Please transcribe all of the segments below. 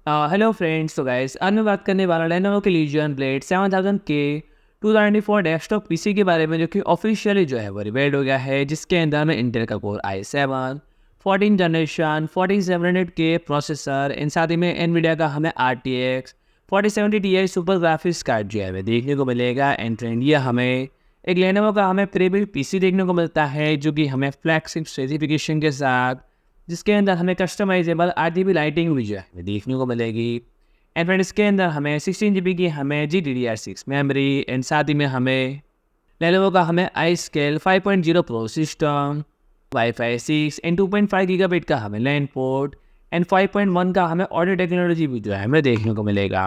Hello friends, तो guys आज मैं बात करने वाला Lenovo के लीजियन ब्लेड 7000 के 294 डेस्कटॉप पीसी के बारे में, जो कि ऑफिशियली जो है वो रिवील्ड हो गया है, जिसके अंदर में इंटेल का core i7 14 generation 14700K processor, इन साथ ही में NVIDIA का हमें RTX 4070 Ti super graphics card जो है वो देखने को मिलेगा। एंड फ्रेंड, ये हमें एक Lenovo का हमें प्रीबिल्ट पीसी देखने को मिलता है, जो कि हमें फ्लैगशिप स्पेसिफिकेशन के साथ, जिसके अंदर हमें कस्टमाइजेबल RGB लाइटिंग भी जो है देखने को मिलेगी। एंड फ्रेंड, इसके अंदर हमें 16 GB की हमें GDDR6 मेमोरी, एंड साथ ही में हमें Lenovo का हमें iScale 5.0 pro system, wifi 6 and 2.5 gigabit का हमें लैन पोर्ट, एंड 5.1 का हमें ऑडियो टेक्नोलॉजी भी जो है हमें देखने को मिलेगा।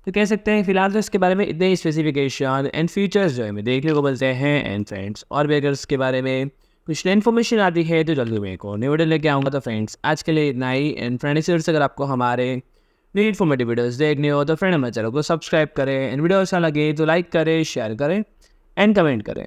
तो कह सकते हैं फिलहाल तो इसके बारे में इतने ही स्पेसिफिकेशन एंड फीचर्स जो है हमें देखने को मिलते हैं। एंड फ्रेंड्स, और भी अगर इसके बारे में कुछ इन्फॉर्मेशन आती है तो जल्दी मैं एक और नई वीडियो लेके आऊँगा। तो फ्रेंड्स, आज के लिए इतना ही। एंड फ्रेंड्स, अगर आपको हमारे नई इन्फॉर्मेटिव वीडियोस देखने हो तो फ्रेंड हमारे चैनल को सब्सक्राइब करें। एंड वीडियो अच्छा लगे तो लाइक करें, शेयर करें एंड कमेंट करें।